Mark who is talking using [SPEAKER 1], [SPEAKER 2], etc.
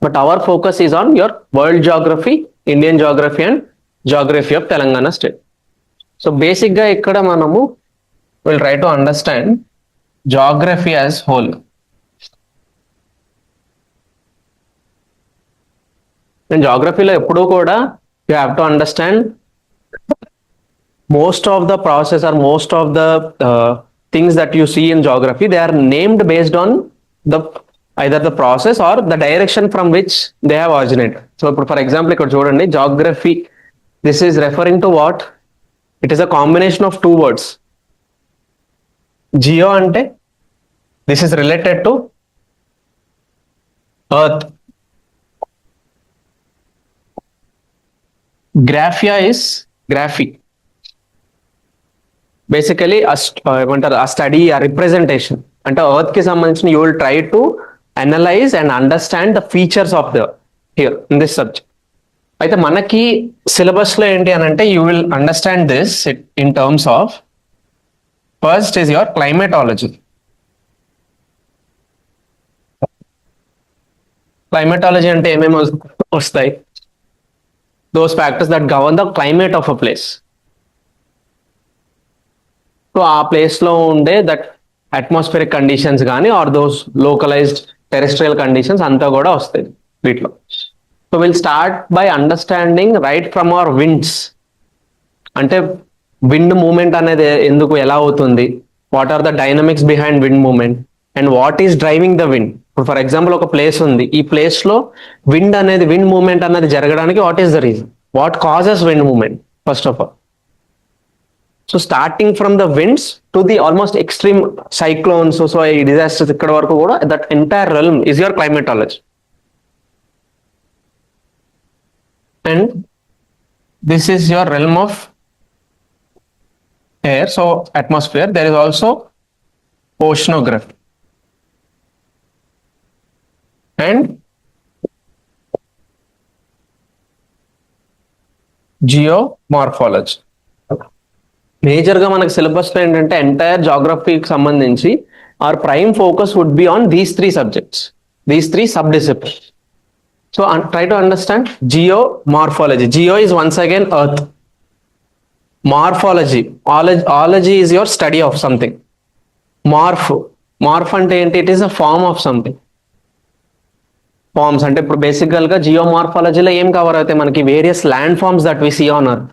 [SPEAKER 1] But our focus is on your world geography, Indian geography and geography of Telangana state. So basic ga ikkada manamu will try to understand geography as whole. And geography lo eppudu kuda you have to understand most of the process or most of the things that you see in geography, they are named based on the either the process or the direction from which they have originated. So for example, ikkada chudandi, geography, this is referring to what? It is a combination of two words. Geo ante this is related to earth. Graphia is graphy. Basically a study, a representation. అంటే earth కి సంబంధించిన you will try to analyze and understand the features of the here in this subject. అయితే మనకి syllabus లో ఏంటి అని అంటే you will understand this in terms of first is your climatology. Climatology అంటే ఏమేమి వస్తాయి? Those factors that govern the climate of a place. So ఆ ప్లేస్ లో ఉండే దట్ అట్మాస్ఫిరిక్ కండిషన్స్ కానీ or those localized terrestrial conditions అంతా కూడా వస్తాయి వీటిలో. So will start by understanding right from our winds. అంటే విండ్ మూమెంట్ అనేది ఎందుకు ఎలా అవుతుంది, what are the dynamics behind wind moment and what is driving the wind. ఇప్పుడు ఫర్ ఎగ్జాంపుల్ ఒక ప్లేస్ ఉంది, ఈ ప్లేస్ లో విండ్ మూమెంట్ అనేది జరగడానికి what is the reason, what causes wind moment first of all. So starting from the winds to the almost extreme cyclones, so ఈ disasters ఇక్కడ వరకు కూడా that entire realm is your climatology. And this is your realm of air, so atmosphere. There is also oceanography and geomorphology. Major గా మనకు syllabus లో ఏంటంటే entire జాగ్రఫీకి సంబంధించి our prime focus would be on these three subjects, these three sub-disciplines. So try to understand geomorphology. Geo is once again earth. Morphology, ology is your study of something. Morph అంటే ఏంటి? It is a form of something. Forms అంటే ఇప్పుడు బేసికల్ గా జియోమార్ఫాలజీలో ఏం cover అవుతాయి మనకి? Various land forms that we see on earth.